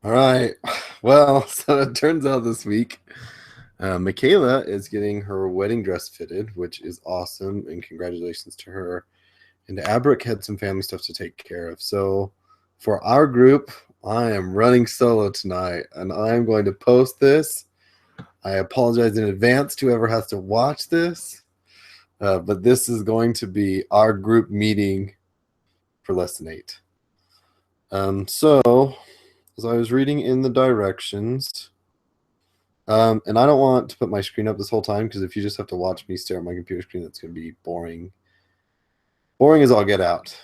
All right. Well, so it turns out this week, Michaela is getting her wedding dress fitted, which is awesome, and congratulations to her. And Abrick had some family stuff to take care of. So for our group, I am running solo tonight, and I'm going to post this. I apologize in advance to whoever has to watch this, but this is going to be our group meeting for lesson 8. So as I was reading in the directions, and I don't want to put my screen up this whole time because if you just have to watch me stare at my computer screen, that's going to be boring. Boring as all get out.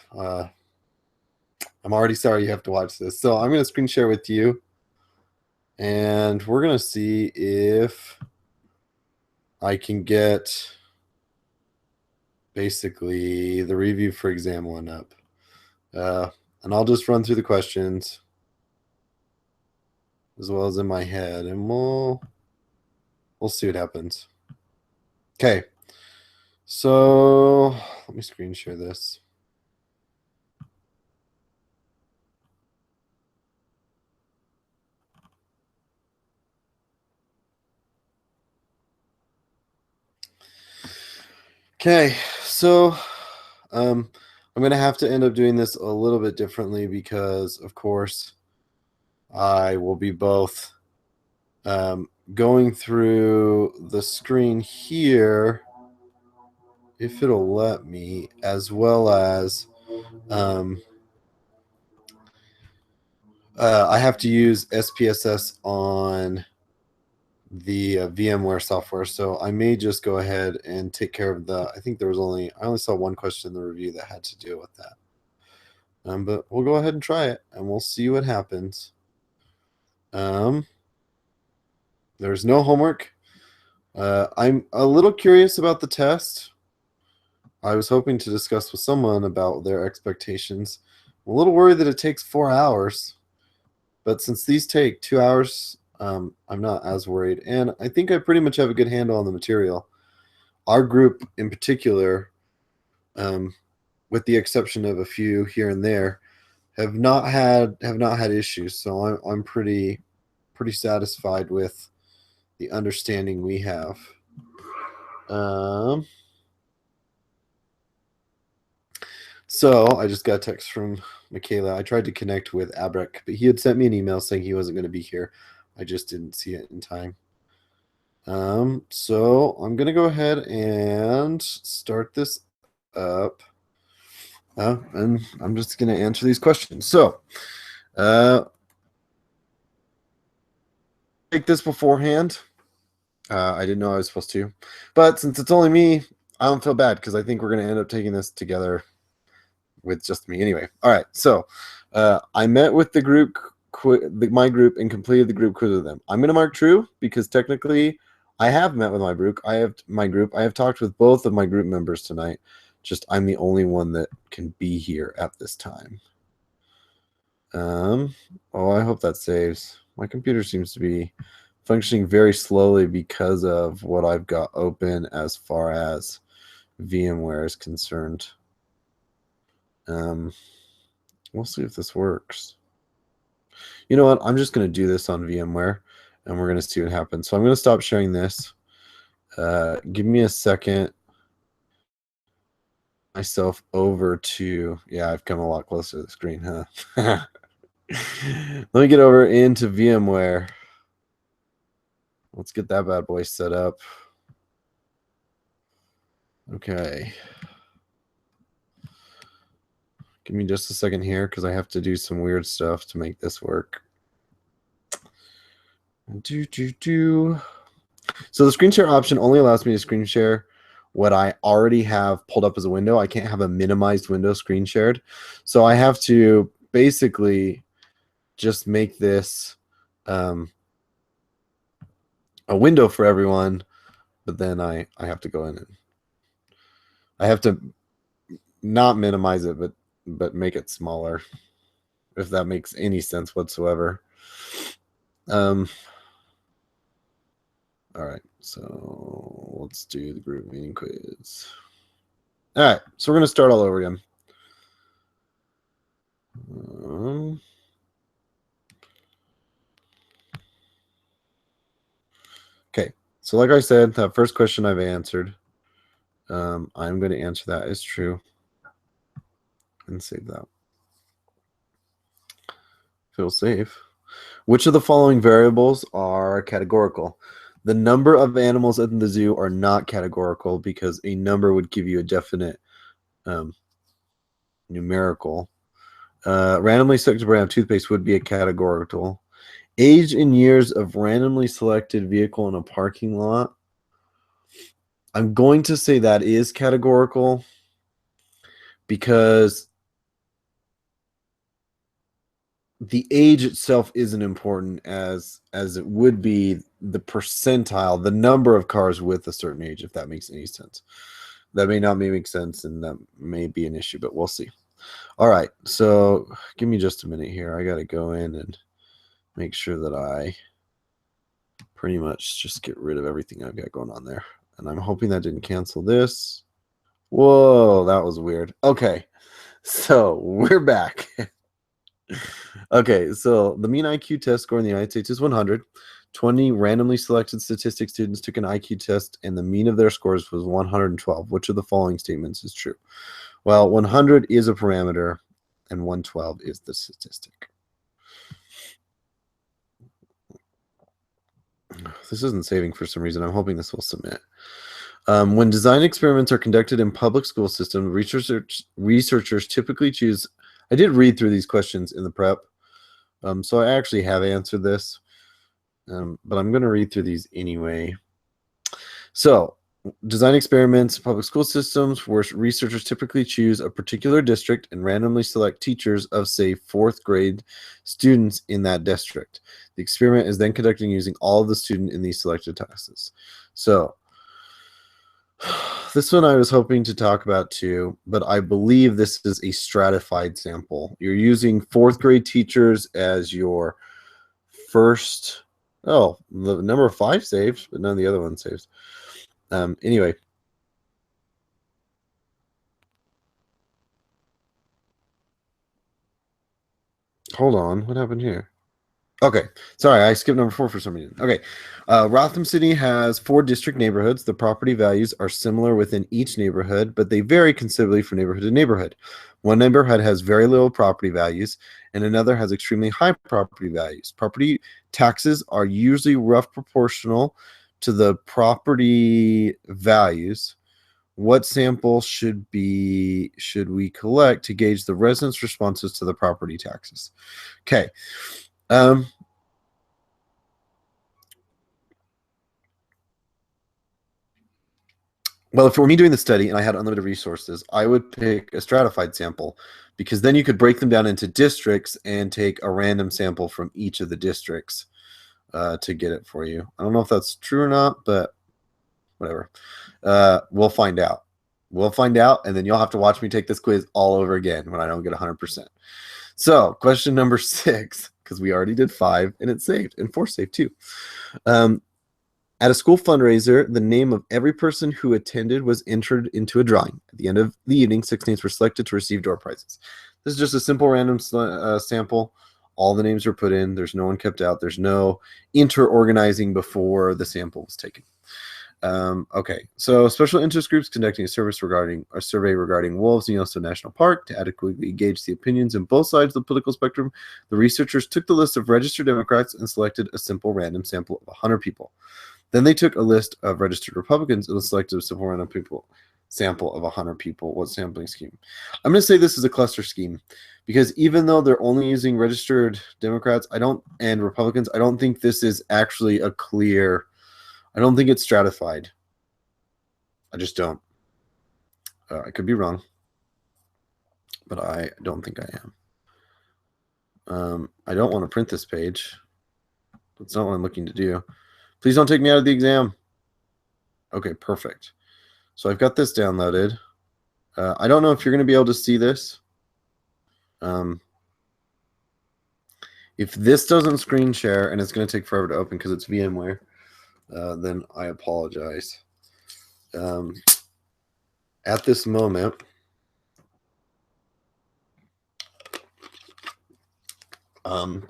I'm already sorry you have to watch this. So I'm going to screen share with you, and we're going to see if I can get basically the review for exam 1 up. And I'll just run through the questions as well as in my head, and we'll see what happens. Okay. So let me screen share this. Okay, so I'm going to have to end up doing this a little bit differently because, of course, I will be both going through the screen here, if it'll let me, as well as I have to use SPSS on the VMware software. So I may just go ahead and take care of I think I only saw one question in the review that had to deal with that. But we'll go ahead and try it, and we'll see what happens. There's no homework. I'm a little curious about the test. I was hoping to discuss with someone about their expectations. I'm a little worried that it takes 4 hours, but since these take 2 hours, I'm not as worried. And I think I pretty much have a good handle on the material. Our group in particular, with the exception of a few here and there, have not had issues. So I'm pretty satisfied with the understanding we have. So I just got a text from Michaela. I tried to connect with Abrick, but he had sent me an email saying he wasn't going to be here. I just didn't see it in time. So I'm going to go ahead and start this up. And I'm just going to answer these questions. So, take this beforehand. I didn't know I was supposed to, but since it's only me, I don't feel bad because I think we're going to end up taking this together with just me anyway. All right. So, I met with the group, my group, and completed the group quiz with them. I'm going to mark true because technically I have met with my group. I have talked with both of my group members tonight. Just I'm the only one that can be here at this time. Oh, I hope that saves. My computer seems to be functioning very slowly because of what I've got open as far as VMware is concerned. We'll see if this works. You know what? I'm just going to do this on VMware, and we're going to see what happens. So I'm going to stop sharing this. Give me a second. Myself over to, yeah, I've come a lot closer to the screen, huh? Let me get over into VMware. Let's get that bad boy set up. Okay. Give me just a second here because I have to do some weird stuff to make this work. So the screen share option only allows me to screen share what I already have pulled up as a window. I can't have a minimized window screen shared. So I have to basically just make this a window for everyone, but then I have to go in and I have to not minimize it, but make it smaller, if that makes any sense whatsoever. All right, so let's do the group meeting quiz. All right, so we're going to start all over again. So like I said, that first question I've answered. I'm going to answer that as true and save that. Feel safe. Which of the following variables are categorical? The number of animals in the zoo are not categorical because a number would give you a definite numerical. Randomly selected brand of toothpaste would be a categorical. Age in years of randomly selected vehicle in a parking lot. I'm going to say that is categorical because the age itself isn't important as it would be the percentile, the number of cars with a certain age, if that makes any sense. That may not make sense, and that may be an issue, but we'll see. All right, so give me just a minute here. I got to go in and make sure that I pretty much just get rid of everything I've got going on there. And I'm hoping that didn't cancel this. Whoa, that was weird. Okay, so we're back. Okay, so the mean IQ test score in the United States is 100. 20 randomly selected statistic students took an IQ test, and the mean of their scores was 112. Which of the following statements is true? Well, 100 is a parameter, and 112 is the statistic. This isn't saving for some reason. I'm hoping this will submit. When design experiments are conducted in public school systems, researchers typically choose. I did read through these questions in the prep, so I actually have answered this, but I'm going to read through these anyway. So, design experiments in public school systems where researchers typically choose a particular district and randomly select teachers of, say, 4th grade students in that district. The experiment is then conducted using all of the students in these selected classes. So, this one I was hoping to talk about too, but I believe this is a stratified sample. You're using 4th grade teachers as your first. Oh, the number 5 saves, but none of the other ones saves. Anyway. Hold on. What happened here? Okay. Sorry, I skipped number 4 for some reason. Okay. Rotham City has 4 district neighborhoods. The property values are similar within each neighborhood, but they vary considerably from neighborhood to neighborhood. One neighborhood has very little property values, and another has extremely high property values. Property taxes are usually rough proportional to the property values. What sample should we collect to gauge the residents' responses to the property taxes? Okay. Well, if it were me doing the study and I had unlimited resources, I would pick a stratified sample because then you could break them down into districts and take a random sample from each of the districts to get it for you. I don't know if that's true or not, but whatever. We'll find out. We'll find out, and then you'll have to watch me take this quiz all over again when I don't get 100%. So, question number 6, because we already did 5, and it's saved, and 4 saved too. At a school fundraiser, the name of every person who attended was entered into a drawing. At the end of the evening, 6 names were selected to receive door prizes. This is just a simple random sample. All the names were put in. There's no one kept out. There's no inter-organizing before the sample was taken. Okay, so special interest groups conducting a survey regarding wolves in Yellowstone National Park to adequately gauge the opinions on both sides of the political spectrum. The researchers took the list of registered Democrats and selected a simple random sample of 100 people. Then they took a list of registered Republicans and selected a simple random sample of 100 people. What sampling scheme? I'm going to say this is a cluster scheme because even though they're only using registered Democrats, and Republicans, I don't think this is actually a clear. I don't think it's stratified. I just don't. I could be wrong, but I don't think I am. I don't want to print this page. That's not what I'm looking to do. Please don't take me out of the exam. Okay, perfect. So I've got this downloaded. I don't know if you're going to be able to see this. If this doesn't screen share and it's going to take forever to open because it's VMware, then I apologize. At this moment, I'm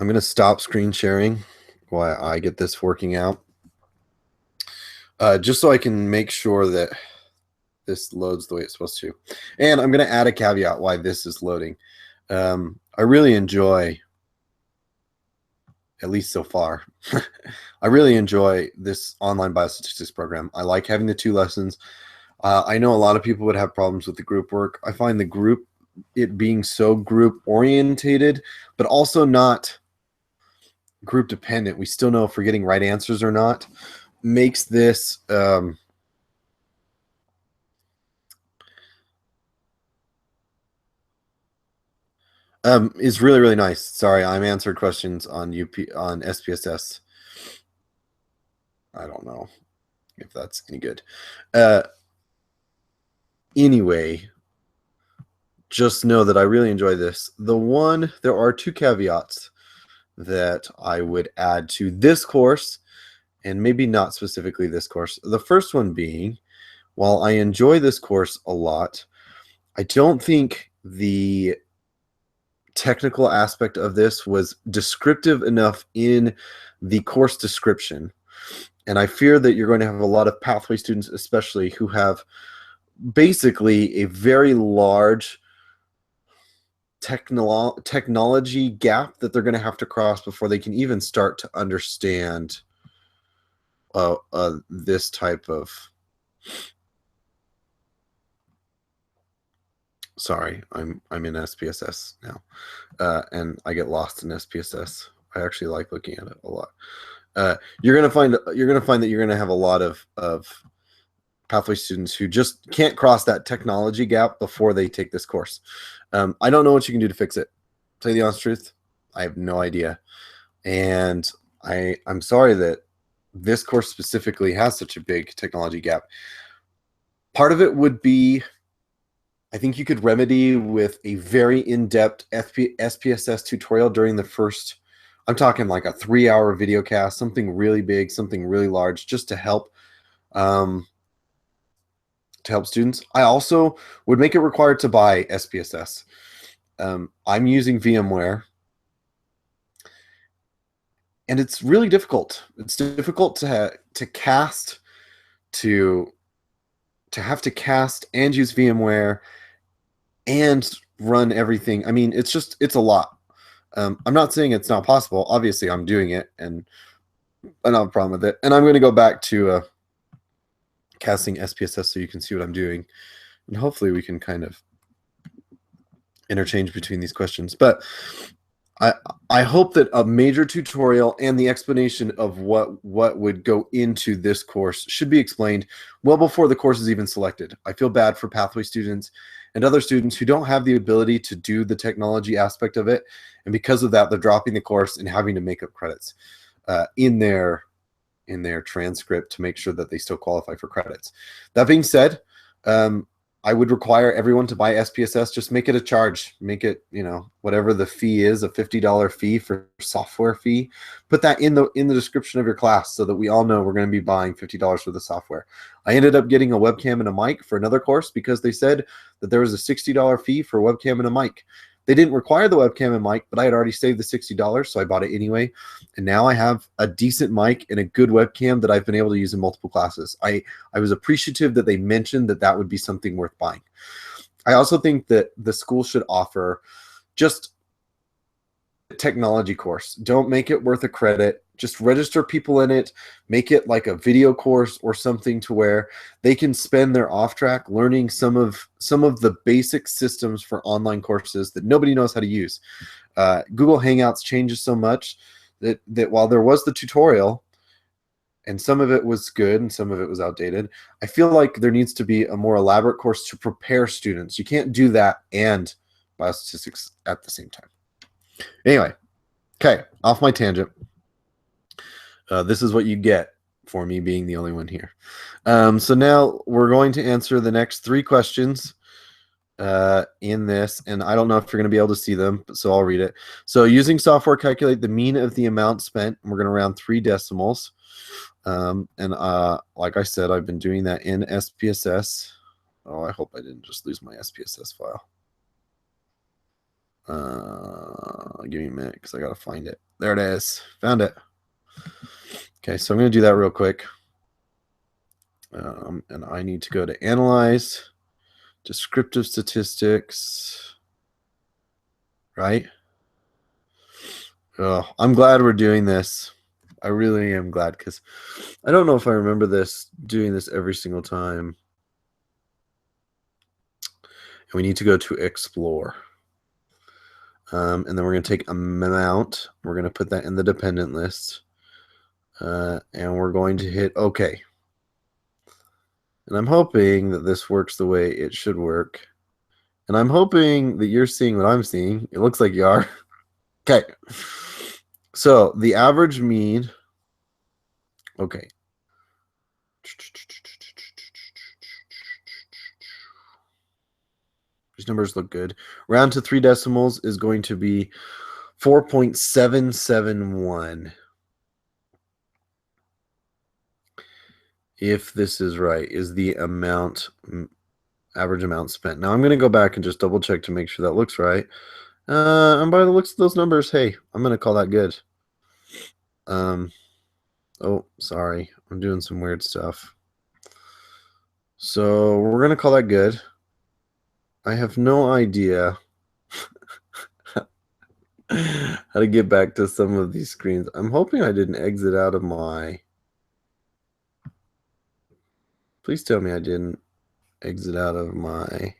going to stop screen sharing why I get this working out. Just so I can make sure that this loads the way it's supposed to. And I'm going to add a caveat why this is loading. I really enjoy, at least so far, I really enjoy this online biostatistics program. I like having the 2 lessons. I know a lot of people would have problems with the group work. I find it being so group orientated, but also not group dependent. We still know if we're getting right answers or not. Makes this is really, really nice. Sorry, I'm answered questions on SPSS. I don't know if that's any good. Anyway, just know that I really enjoy this. There are 2 caveats that I would add to this course, and maybe not specifically this course. The first one being, while I enjoy this course a lot, I don't think the technical aspect of this was descriptive enough in the course description. And I fear that you're going to have a lot of pathway students, especially, who have basically a very large technology gap that they're going to have to cross before they can even start to understand this type of. Sorry, I'm in SPSS now, and I get lost in SPSS. I actually like looking at it a lot. You're gonna find that you're gonna have a lot of pathway students who just can't cross that technology gap before they take this course. I don't know what you can do to fix it. To tell you the honest truth, I have no idea, and I'm sorry that this course specifically has such a big technology gap. Part of it would be, I think you could remedy with a very in-depth SPSS tutorial during the first, I'm talking like a 3-hour video cast, something really big, something really large, just to help students. I also would make it required to buy SPSS. I'm using VMware, and it's really difficult. It's difficult to cast, to have to cast and use VMware and run everything. I mean, it's a lot. I'm not saying it's not possible. Obviously, I'm doing it, and I don't have a problem with it. And I'm going to go back to casting SPSS so you can see what I'm doing, and hopefully we can kind of interchange between these questions. But I hope that a major tutorial and the explanation of what would go into this course should be explained well before the course is even selected. I feel bad for pathway students and other students who don't have the ability to do the technology aspect of it, and because of that, they're dropping the course and having to make up credits in their transcript to make sure that they still qualify for credits. That being said, I would require everyone to buy SPSS. Just make it a charge. Make it, whatever the fee is, a $50 fee for software fee. Put that in the description of your class so that we all know we're going to be buying $50 for the software. I ended up getting a webcam and a mic for another course because they said that there was a $60 fee for a webcam and a mic. They didn't require the webcam and mic, but I had already saved the $60, so I bought it anyway. And now I have a decent mic and a good webcam that I've been able to use in multiple classes. I was appreciative that they mentioned that would be something worth buying. I also think that the school should offer just a technology course. Don't make it worth a credit. Just register people in it. Make it like a video course or something to where they can spend their off track learning some of the basic systems for online courses that nobody knows how to use. Google Hangouts changes so much that while there was the tutorial, and some of it was good and some of it was outdated, I feel like there needs to be a more elaborate course to prepare students. You can't do that and biostatistics at the same time. Anyway, okay, off my tangent. This is what you get for me being the only one here. So now we're going to answer the next 3 questions in this, and I don't know if you're going to be able to see them, so I'll read it. So using software, calculate the mean of the amount spent. And we're going to round 3 decimals. And like I said, I've been doing that in SPSS. Oh, I hope I didn't just lose my SPSS file. Give me a minute because I got to find it. There it is. Found it. Okay, so I'm going to do that real quick. And I need to go to Analyze, Descriptive Statistics, right? Oh, I'm glad we're doing this. I really am glad, because I don't know if I remember doing this every single time. And we need to go to Explore. And then we're going to take amount. We're going to put that in the dependent list. And we're going to hit OK. And I'm hoping that this works the way it should work. And I'm hoping that you're seeing what I'm seeing. It looks like you are. Okay. So the average mean. Okay. These numbers look good. Round to 3 decimals is going to be 4.771. If this is right, is the average amount spent. Now I'm going to go back and just double check to make sure that looks right. And by the looks of those numbers, hey, I'm going to call that good. Oh, sorry. I'm doing some weird stuff. So we're going to call that good. I have no idea how to get back to some of these screens. I'm hoping I didn't exit out of my... Please tell me I didn't exit out of my...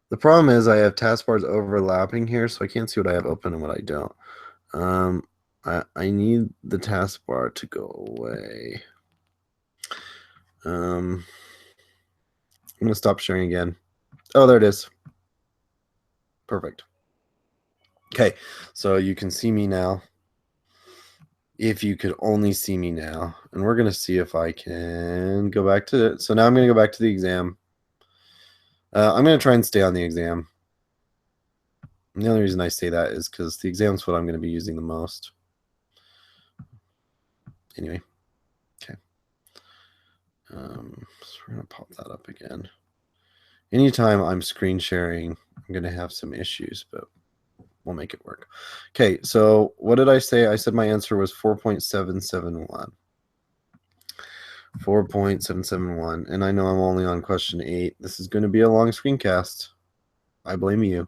The problem is I have taskbars overlapping here, so I can't see what I have open and what I don't. I need the taskbar to go away. I'm going to stop sharing again. Oh, there it is. Perfect. Okay, so you can see me now. If you could only see me now. And we're going to see if I can go back to it. So now I'm going to go back to the exam. I'm going to try and stay on the exam. And the only reason I say that is because the exam is what I'm going to be using the most. Anyway. Okay. So we're going to pop that up again. Anytime I'm screen sharing, I'm going to have some issues, but we'll make it work. Okay, so what did I say? I said my answer was 4.771. 4.771. And I know I'm only on question 8. This is going to be a long screencast. I blame you.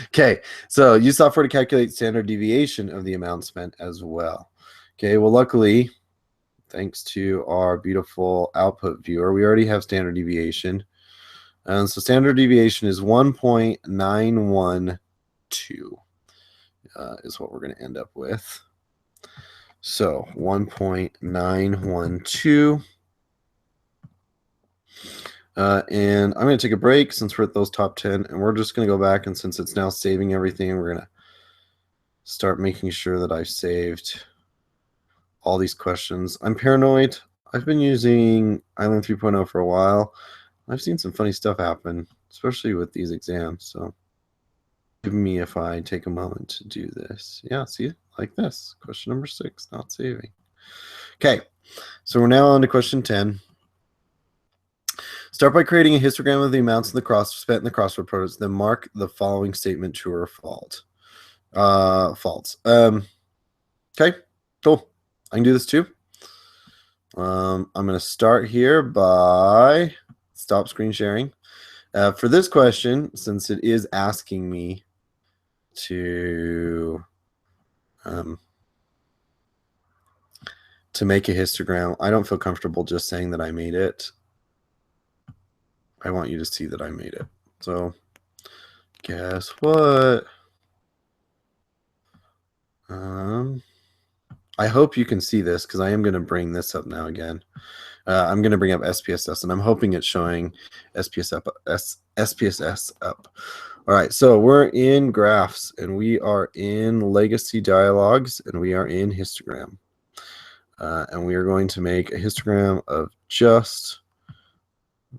Okay, so use software to calculate standard deviation of the amount spent as well. Okay, well, luckily, thanks to our beautiful output viewer, we already have standard deviation. And so standard deviation is 1.912 is what we're going to end up with. So 1.912. And I'm going to take a break since we're at those top 10. And we're just going to go back. And since it's now saving everything, we're going to start making sure that I've saved all these questions. I'm paranoid. I've been using Island 3.0 for a while. I've seen some funny stuff happen, especially with these exams. So give me if I take a moment to do this. Yeah, see, like this. Question number 6, not saving. Okay, so we're now on to question 10. Start by creating a histogram of the amounts spent in the crossword prose. Then mark the following statement true or false. False. Okay, cool. I can do this too. I'm going to start here by stop screen sharing. For this question, since it is asking me to make a histogram, I don't feel comfortable just saying that I made it. I want you to see that I made it. So guess what? I hope you can see this because I am going to bring this up now again. I'm going to bring up SPSS, and I'm hoping it's showing SPSS up. All right, so we're in graphs, and we are in legacy dialogues, and we are in histogram. And we are going to make a histogram of just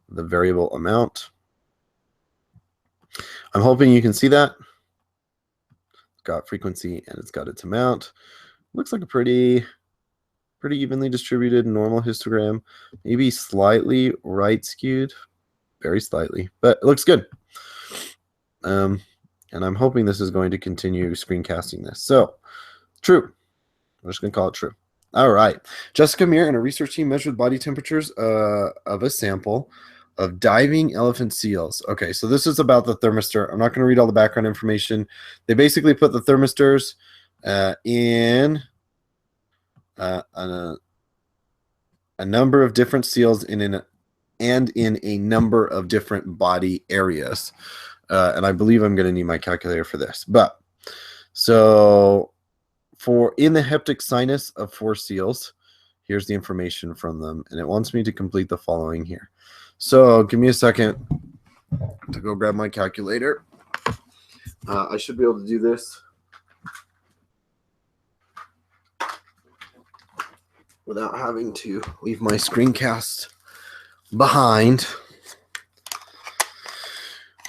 the variable amount. I'm hoping you can see that. It's got frequency, and it's got its amount. Looks like a pretty evenly distributed normal histogram, maybe slightly right skewed, very slightly, but it looks good. And I'm hoping this is going to continue screencasting this. So true. I'm just going to call it true. All right. Jessica Meir and a research team measured body temperatures of a sample of diving elephant seals. Okay, so this is about the thermistor. I'm not going to read all the background information. They basically put the thermistors in a number of different seals in a number of different body areas. And I believe I'm going to need my calculator for this. But so for in the heptic sinus of 4 seals, here's the information from them. And it wants me to complete the following here. So give me a second to go grab my calculator. I should be able to do this without having to leave my screencast behind.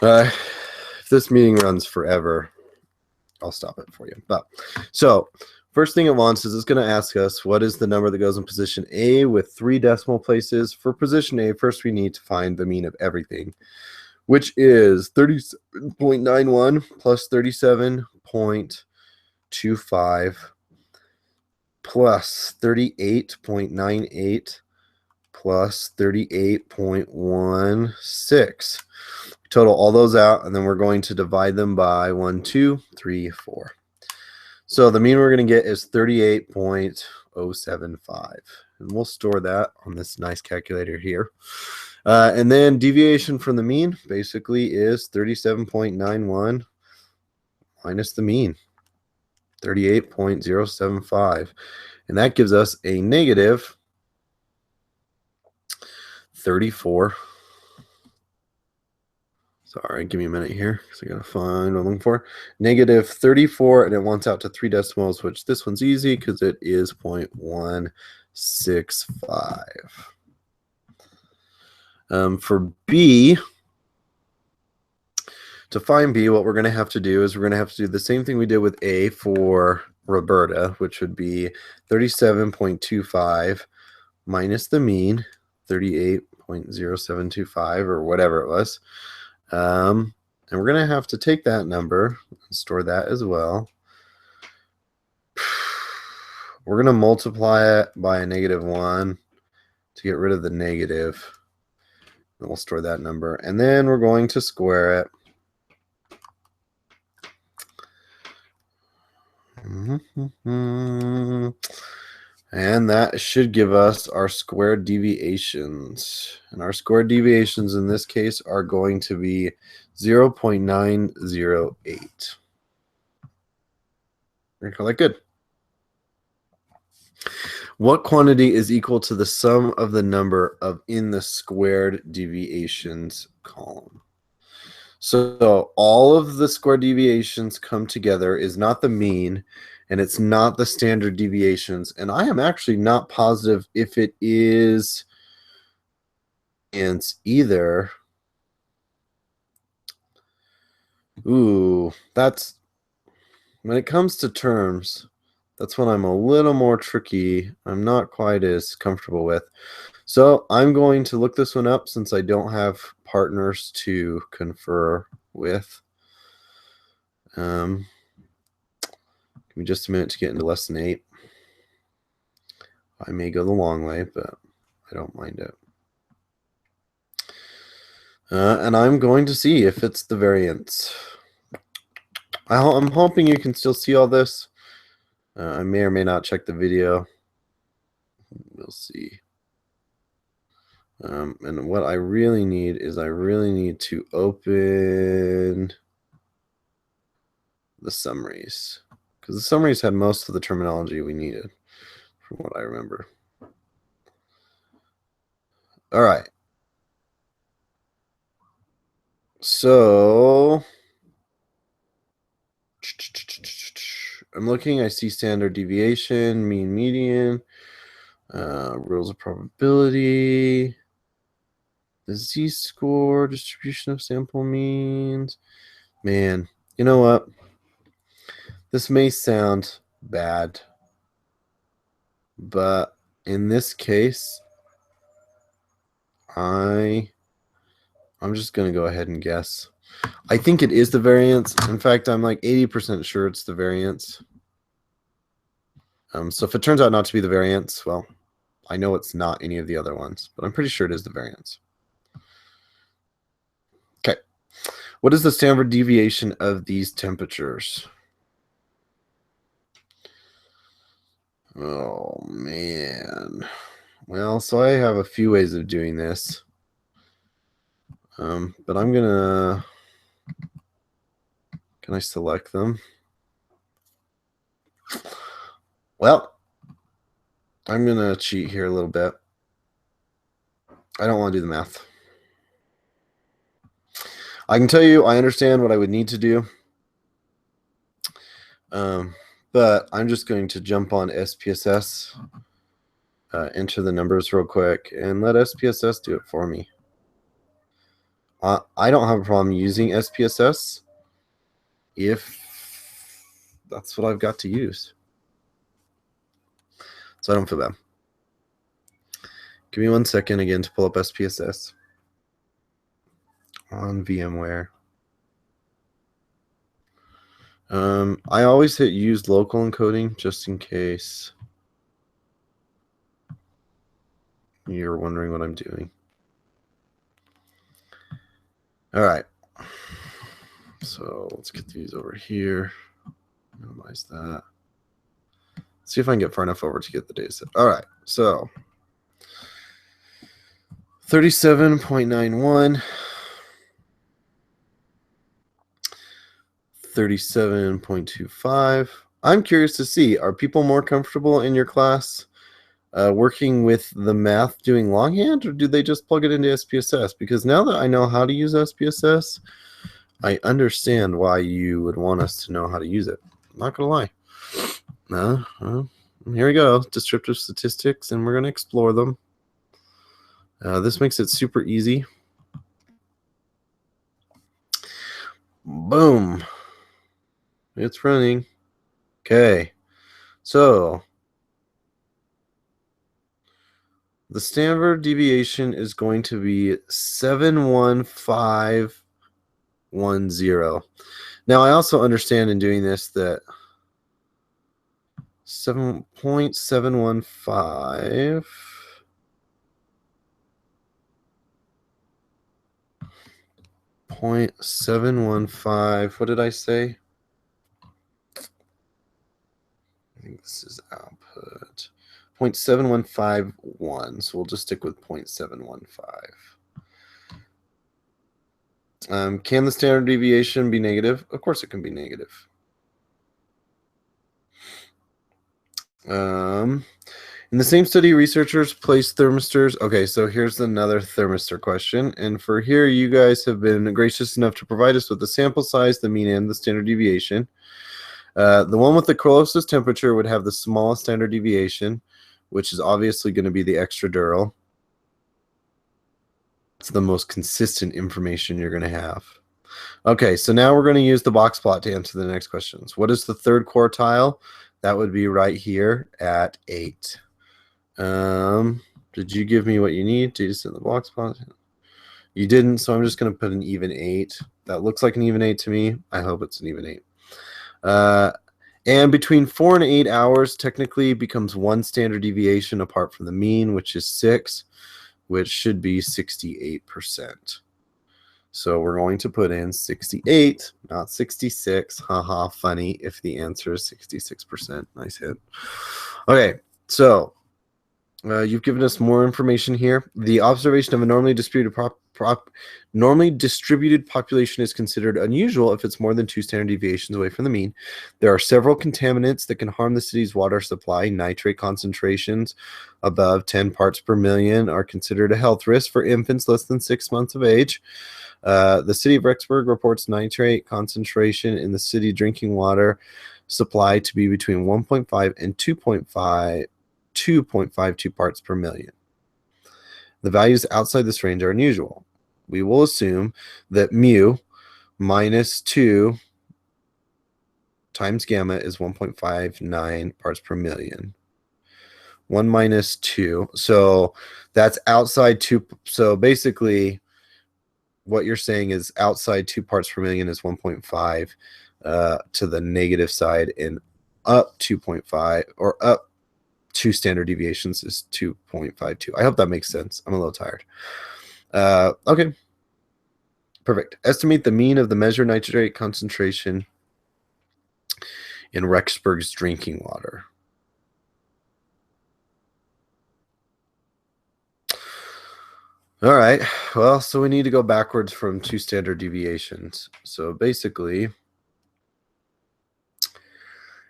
If this meeting runs forever, I'll stop it for you. But so first thing it wants is it's going to ask us what is the number that goes in position A with 3 decimal places. For position A, first we need to find the mean of everything, which is 37.91 plus 37.25 plus 38.98 plus 38.16. Total all those out, and then we're going to divide them by 1, 2, 3, 4. So the mean we're going to get is 38.075. And we'll store that on this nice calculator here. And then deviation from the mean basically is 37.91 minus the mean, 38.075. And that gives us a negative 34. Sorry, give me a minute here because I got to find what I'm looking for. Negative 34, and it wants out to 3 decimals, which this one's easy because it is 0.165. For B, to find B, what we're going to have to do is we're going to have to do the same thing we did with A for Roberta, which would be 37.25 minus the mean, 38.0725 or whatever it was. And we're going to have to take that number and store that as well. We're going to multiply it by a -1 to get rid of the negative. And we'll store that number. And then we're going to square it. And that should give us our squared deviations. And our squared deviations in this case are going to be 0.908. We're going to call that good. What quantity is equal to the sum of the number of in the squared deviations column? So all of the squared deviations come together is not the mean, and it's not the standard deviations. And I am actually not positive if it is either. Ooh, that's when it comes to terms, that's when I'm a little more tricky. I'm not quite as comfortable with. So I'm going to look this one up since I don't have partners to confer with. Give me just a minute to get into lesson 8. I may go the long way, but I don't mind it. And I'm going to see if it's the variance. I'm hoping you can still see all this. I may or may not check the video. We'll see. And what I really need is I really need to open the summaries, because the summaries had most of the terminology we needed from what I remember. All right. So I'm looking, I see standard deviation, mean, median, rules of probability, the z-score, distribution of sample means. Man, you know what? This may sound bad, but in this case, I'm just going to go ahead and guess. I think it is the variance. In fact, I'm like 80% sure it's the variance. So if it turns out not to be the variance, well, I know it's not any of the other ones, but I'm pretty sure it is the variance. Okay. What is the standard deviation of these temperatures? Oh, man. Well, so I have a few ways of doing this. But I'm going to... Can I select them? Well, I'm going to cheat here a little bit. I don't want to do the math. I can tell you I understand what I would need to do. But I'm just going to jump on SPSS, enter the numbers real quick, and let SPSS do it for me. I don't have a problem using SPSS if that's what I've got to use. So I don't feel bad. Give me 1 second again to pull up SPSS on VMware. I always hit use local encoding just in case you're wondering what I'm doing. All right. So let's get these over here. Minimize that. See if I can get far enough over to get the data set. All right. So 37.91. 37.25. I'm curious to see, are people more comfortable in your class working with the math doing longhand, or do they just plug it into SPSS? Because now that I know how to use SPSS, I understand why you would want us to know how to use it. I'm not going to lie. Here we go. Descriptive statistics, and we're going to explore them. This makes it super easy. Boom. It's running. Okay. So the standard deviation is going to be 71510. Now, I also understand in doing this that 7.715 0.715. What did I say? I think this is output. 0.7151. So we'll just stick with 0.715. Can the standard deviation be negative? Of course it can be negative. In the same study, researchers placed thermistors. Okay, so here's another thermistor question. And for here, you guys have been gracious enough to provide us with the sample size, the mean, and the standard deviation. The one with the closest temperature would have the smallest standard deviation, which is obviously going to be the extradural. It's the most consistent information you're going to have. Okay, so now we're going to use the box plot to answer the next questions. What is the third quartile? That would be right here at 8. Did you give me what you need to just in the box plot? You didn't, so I'm just going to put an even 8. That looks like an even 8 to me. I hope it's an even 8. And between 4 and 8 hours technically becomes one standard deviation apart from the mean, which is 6, which should be 68%. So we're going to put in 68, not 66. Haha, funny if the answer is 66%. Nice hit. Okay, so you've given us more information here. The observation of a normally distributed population is considered unusual if it's more than 2 standard deviations away from the mean. There are several contaminants that can harm the city's water supply. Nitrate concentrations above 10 parts per million are considered a health risk for infants less than 6 months of age. The city of Rexburg reports nitrate concentration in the city drinking water supply to be between 1.5 and 2.52 parts per million. The values outside this range are unusual. We will assume that mu minus 2 times gamma is 1.59 parts per million. 1 minus 2. So that's outside 2. So basically, what you're saying is outside 2 parts per million is 1.5 to the negative side, and up 2.5 or up 2 standard deviations is 2.52. I hope that makes sense. I'm a little tired. Okay. Perfect. Estimate the mean of the measured nitrate concentration in Rexburg's drinking water. All right. Well, so we need to go backwards from 2 standard deviations. So basically,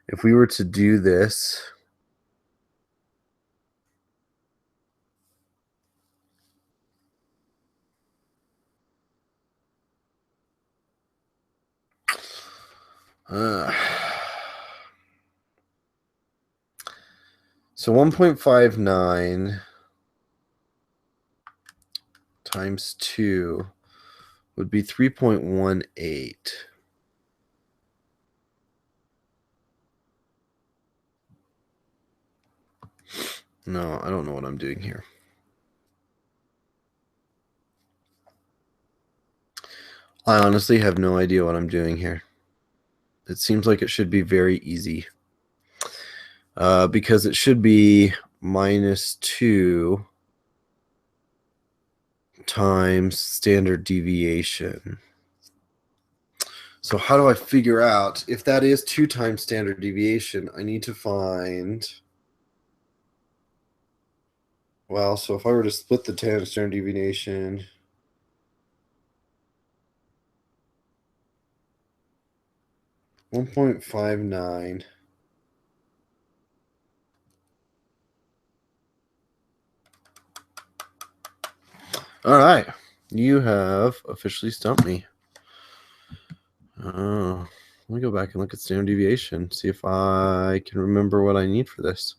if we were to do this, so 1.59 times 2 would be 3.18. No, I don't know what I'm doing here. I honestly have no idea what I'm doing here. It seems like it should be very easy. Because it should be minus 2 times standard deviation. So how do I figure out if that is 2 times standard deviation? I need to find, well, so if I were to split the standard deviation, $1.59. All right, you have officially stumped me. Let me go back and look at standard deviation, see if I can remember what I need for this.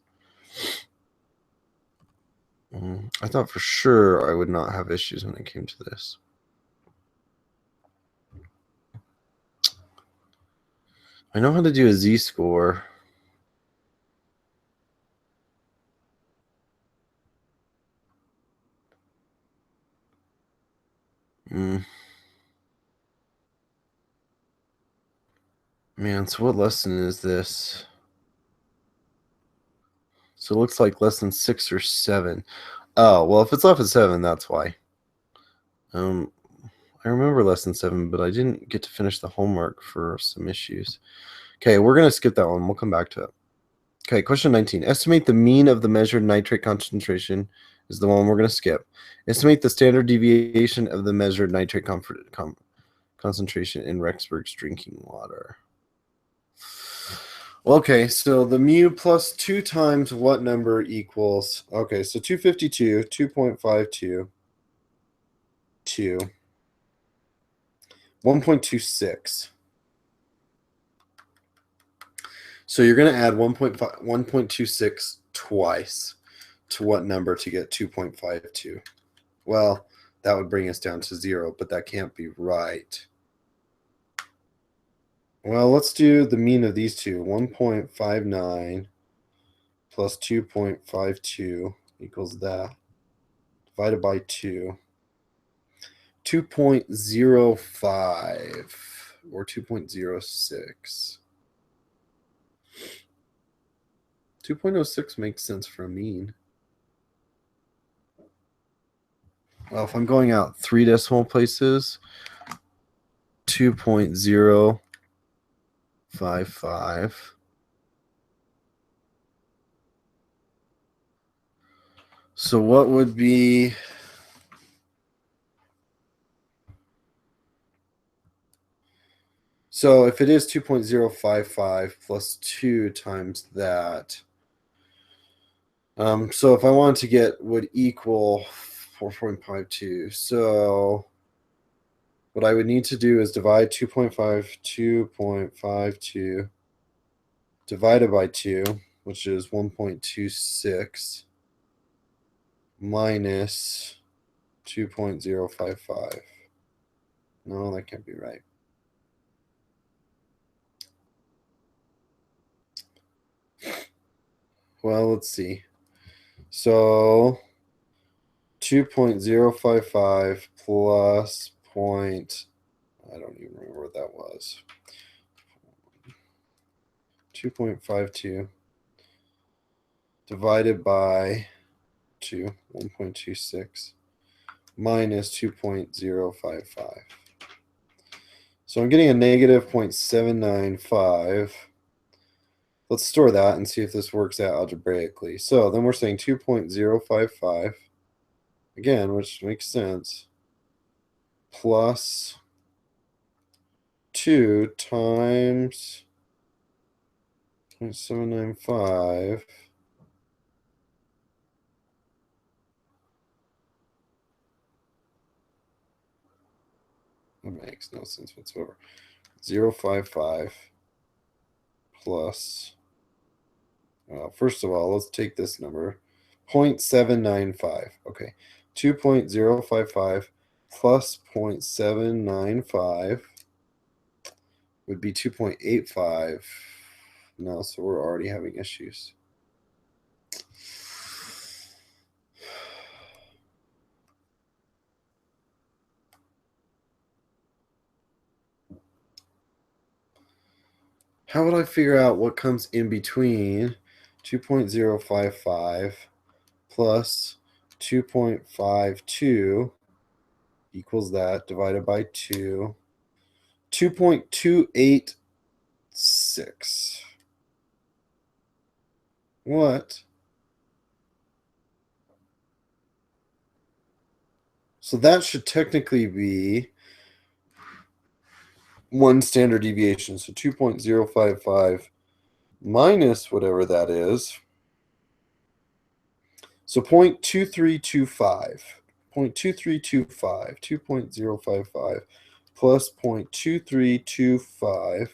I thought for sure I would not have issues when it came to this. I know how to do a z-score. Man, so what lesson is this? So it looks like lesson 6 or 7. Oh, well, if it's left at 7, that's why. I remember lesson 7, but I didn't get to finish the homework for some issues. Okay, we're going to skip that one. We'll come back to it. Okay, question 19. Estimate the mean of the measured nitrate concentration is the one we're going to skip. Estimate the standard deviation of the measured nitrate concentration in Rexburg's drinking water. Okay, so the mu plus 2 times what number equals? Okay, so 252, 2.52, 2, 1.26. So you're going to add 1.26 twice to what number to get 2.52? Well, that would bring us down to 0, but that can't be right. Well, let's do the mean of these two. 1.59 plus 2.52 equals that. Divided by 2. 2.05 or 2.06. 2.06 makes sense for a mean. Well, if I'm going out 3 decimal places, 2.055. So what would be... So if it is 2.055 plus 2 times that, so if I wanted to get would equal 4.52. So what I would need to do is divide 2.52 divided by 2, which is 1.26 minus 2.055. No, that can't be right. Well, let's see. So 2.055 plus point, I don't even remember what that was. 2.52 divided by 2, 1.26, minus 2.055. So I'm getting a negative 0.795. Let's store that and see if this works out algebraically. So then we're saying 2.055, again, which makes sense, plus 2 times 0.795 that makes no sense whatsoever. 0.55 plus, well, first of all, let's take this number, 0.795. Okay, 2.055 plus 0.795 would be 2.85. No, so we're already having issues. How would I figure out what comes in between 2.055 plus 2.52 equals that divided by 2, 2.286. What? So that should technically be one standard deviation. So 2.055 minus whatever that is. So 0.2325. 0.2325, 2.055 plus 0.2325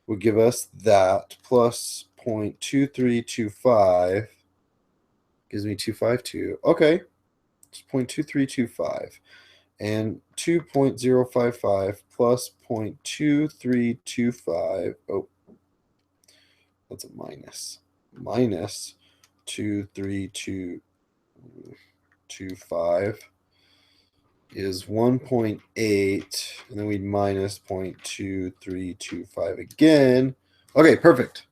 would give us that, plus 0.2325 gives me 252. Okay, it's 0.2325. And 2.055 plus 0.2325, oh, that's a minus. Minus 23225 is 1.8, and then we'd minus 0.2325 again. Okay, perfect.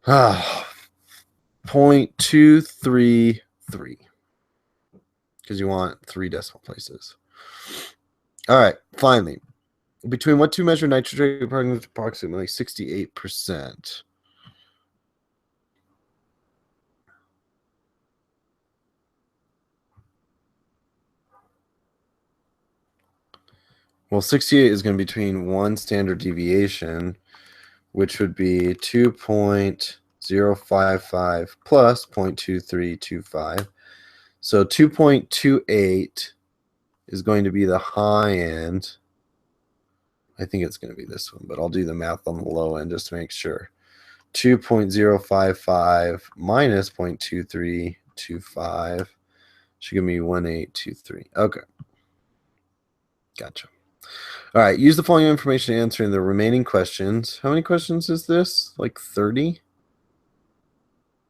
0.233, because you want 3 decimal places. All right, finally, between what two measured nitrate approximately 68%? Well, 68 is going to be between one standard deviation, which would be 2.055 plus 0.2325. So 2.28 is going to be the high end. I think it's going to be this one, but I'll do the math on the low end just to make sure. 2.055 minus 0.2325 should give me 1823. Okay. Gotcha. All right. Use the following information to answer the remaining questions. How many questions is this? Like 30?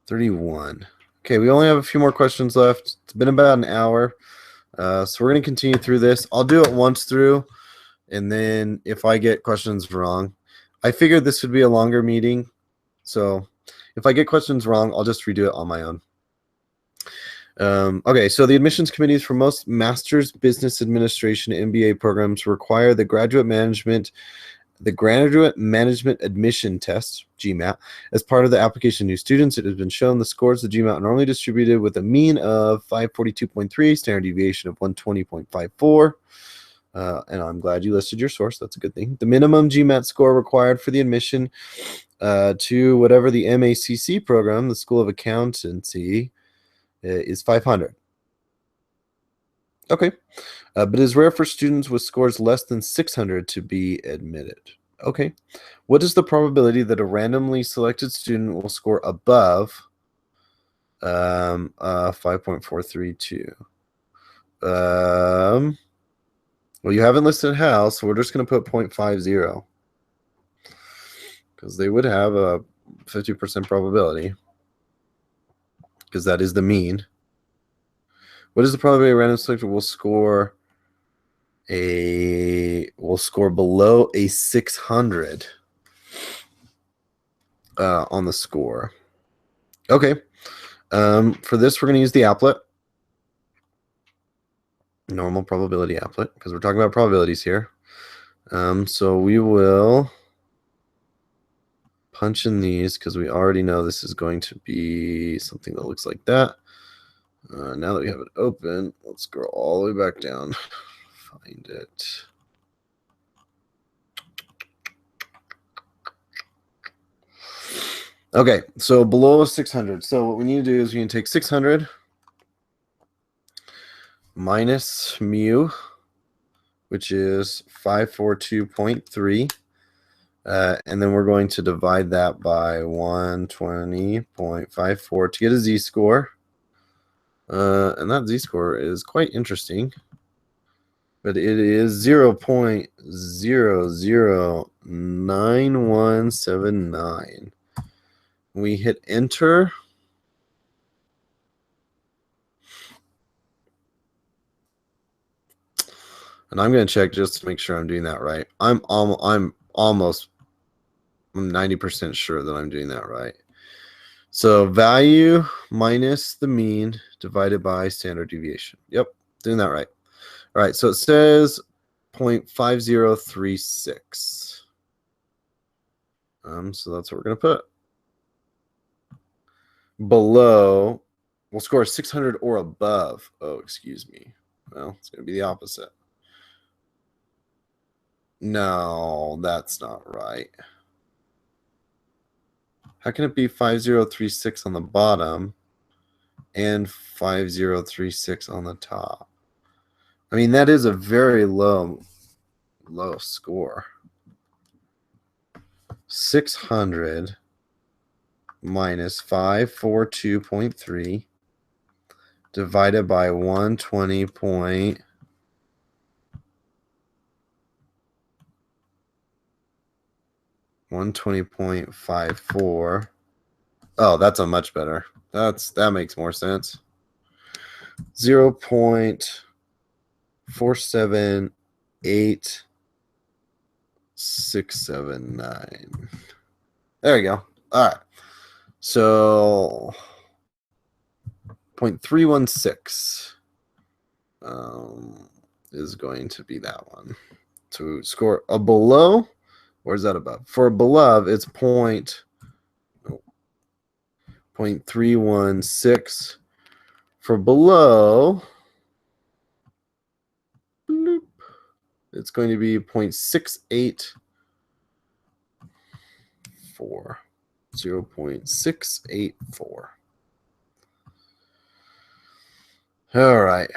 31. Okay. We only have a few more questions left. It's been about an hour. So we're going to continue through this. I'll do it once through. And then if I get questions wrong, I figured this would be a longer meeting. So if I get questions wrong, I'll just redo it on my own. Okay, so the admissions committees for most Master's Business Administration MBA programs require the Graduate Management Admission Test, GMAT, as part of the application of new students. It has been shown the scores of GMAT are normally distributed with a mean of 542.3, standard deviation of 120.54. And I'm glad you listed your source. That's a good thing. The minimum GMAT score required for the admission to whatever the MACC program, the School of Accountancy, is 500. Okay. But it is rare for students with scores less than 600 to be admitted. Okay. What is the probability that a randomly selected student will score above 5.432? Well, you haven't listed how, so we're just going to put 0.50 because they would have a 50% probability because that is the mean. What is the probability a random selector will score below a 600? on the score. Okay. For this, we're going to use the applet. Normal probability applet, because we're talking about probabilities here. So we will punch in these because we already know this is going to be something that looks like that. Now that we have it open, let's scroll all the way back down. Find it. Okay, so below 600. So what we need to do is we can take 600 minus mu, which is 542.3. And then we're going to divide that by 120.54 to get a z-score. And that z-score is quite interesting. But it is 0.009179. We hit enter. And I'm going to check just to make sure I'm doing that right. I'm almost 90% sure that I'm doing that right. So value minus the mean divided by standard deviation. Yep, doing that right. All right, so it says 0.5036. So that's what we're going to put. Below, we'll score 600 or above. Oh, excuse me. Well, it's going to be the opposite. No, that's not right. How can it be 5036 on the bottom and 5036 on the top? I mean, that is a very low score. 600 minus 542.3 divided by 120.54. Oh, that's a much better. That makes more sense. 0.478679. There you go. All right. So 0.316 is going to be that one. To score a below, or is that above? For above, it's 0.316. For below, it's going to be 0.684. 0.684. All right.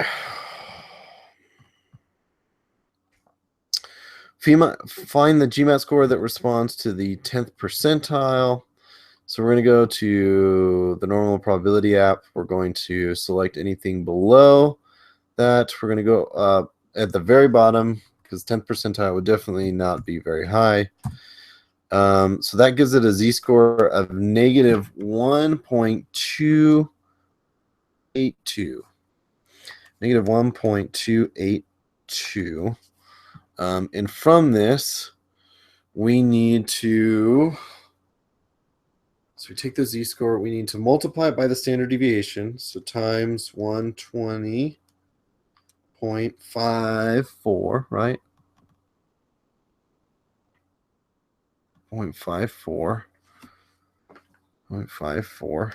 Find the GMAT score that responds to the 10th percentile. So we're going to go to the normal probability app. We're going to select anything below that. We're going to go at the very bottom because 10th percentile would definitely not be very high. So that gives it a z-score of negative 1.282. Negative 1.282. And from this, we need to, so we take the z-score, we need to multiply it by the standard deviation. So times 120.54, right? 0.54.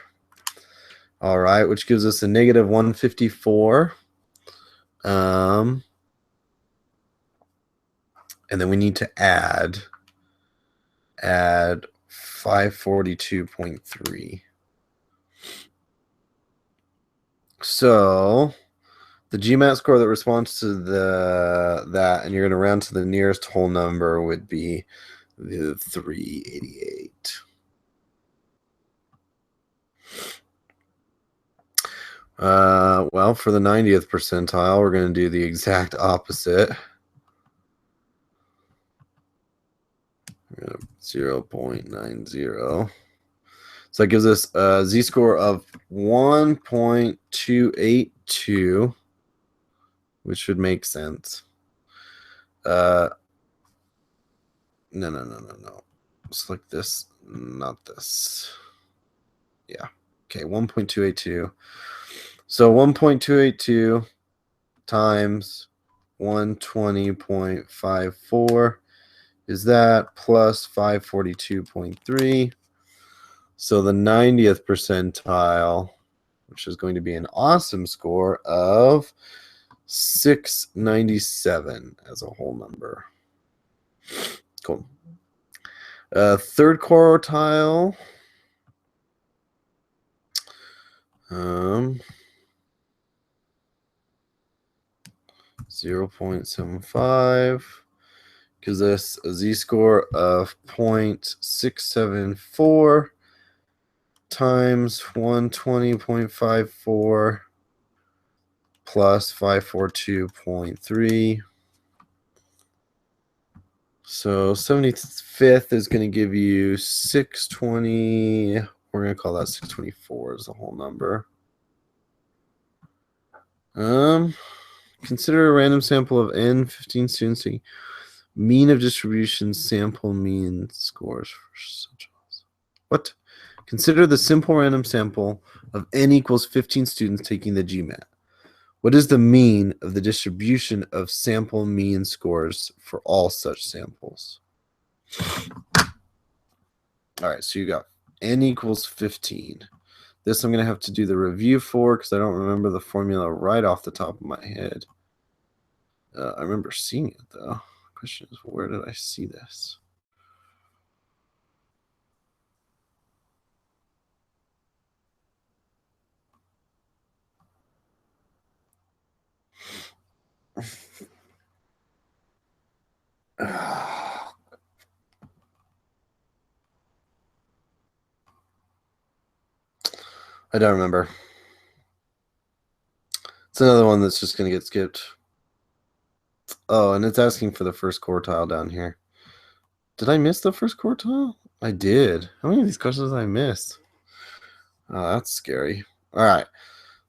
All right, which gives us a negative 154. And then we need to add 542.3. So the GMAT score that responds to that, and you're going to round to the nearest whole number, would be the 388. Well, for the 90th percentile, we're going to do the exact opposite. 0.90. So that gives us a z-score of 1.282, which would make sense. No. select this, not this. Yeah. Okay, 1.282. So 1.282 times 120.54 is that plus 542.3. So the 90th percentile, which is going to be an awesome score of 697 as a whole number. Cool. Third quartile. 0.75 gives us a z-score of 0.674 times 120.54 plus 542.3. So 75th is going to give you 620. We're going to call that 624 as the whole number. Consider a random sample of n 15 students. Mean of distribution, sample mean scores for such. What? Consider the simple random sample of n equals 15 students taking the GMAT. What is the mean of the distribution of sample mean scores for all such samples? All right, so you got n equals 15. This I'm going to have to do the review for because I don't remember the formula right off the top of my head. I remember seeing it, though. Question is, where did I see this? I don't remember. It's another one that's just going to get skipped. Oh, and it's asking for the first quartile down here. Did I miss the first quartile? I did. How many of these questions did I miss? Oh, that's scary. All right.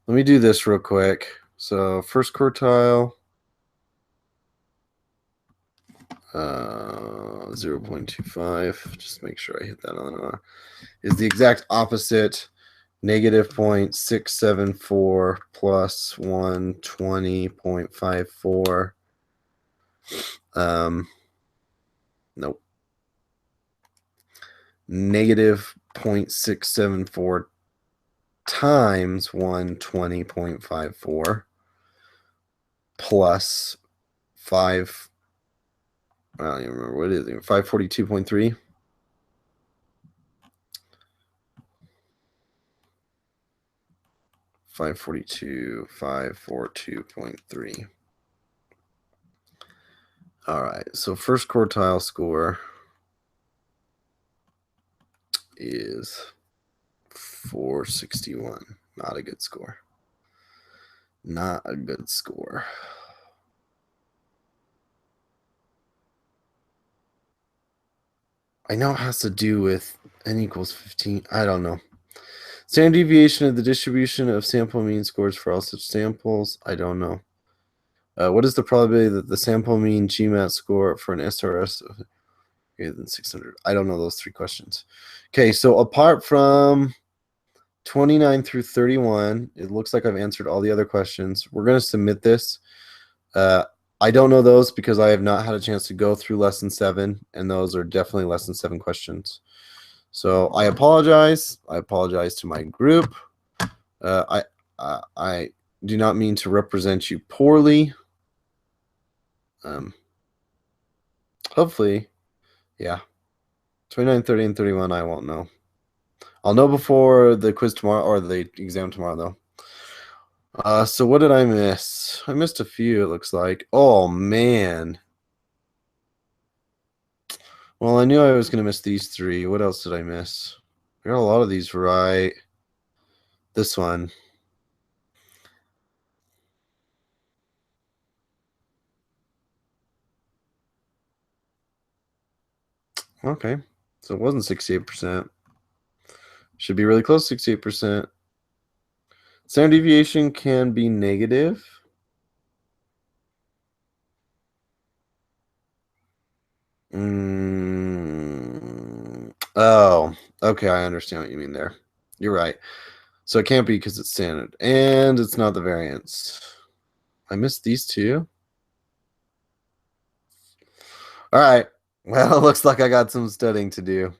Let me do this real quick. So first quartile, 0.25. Just make sure I hit that on the is the exact opposite. Negative 0.674 plus 120.54. Nope. Negative 0.674 times 120.54 plus 5. I don't even remember what it is. 542.3. 542.3. All right, so first quartile score is 461. Not a good score. Not a good score. I know it has to do with n equals 15. I don't know. Standard deviation of the distribution of sample mean scores for all such samples. I don't know. What is the probability that the sample mean GMAT score for an SRS of greater than 600? I don't know those three questions. Okay, so apart from 29 through 31, it looks like I've answered all the other questions. We're going to submit this. I don't know those because I have not had a chance to go through lesson 7, and those are definitely lesson 7 questions. So I apologize. I apologize to my group. I do not mean to represent you poorly. Hopefully, yeah. 29, 30, and 31, I won't know. I'll know before the quiz tomorrow or the exam tomorrow, though. So what did I miss? I missed a few, it looks like. Oh, man. Well, I knew I was going to miss these 3. What else did I miss? I got a lot of these right. This one. Okay. So it wasn't 68%. Should be really close to 68%. Standard deviation can be negative. Oh, okay. I understand what you mean there. You're right. So it can't be because it's standard. And it's not the variance. I missed these two. All right. Well, it looks like I got some studying to do.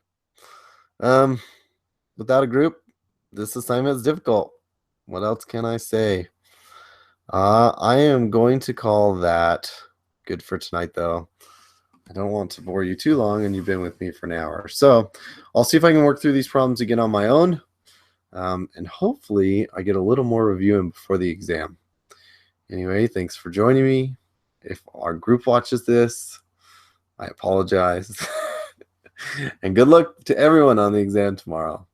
Um, without a group, this assignment is difficult. What else can I say? I am going to call that good for tonight, though. I don't want to bore you too long, and you've been with me for an hour. So I'll see if I can work through these problems again on my own. And hopefully I get a little more reviewing before the exam. Anyway, thanks for joining me. If our group watches this, I apologize. And good luck to everyone on the exam tomorrow.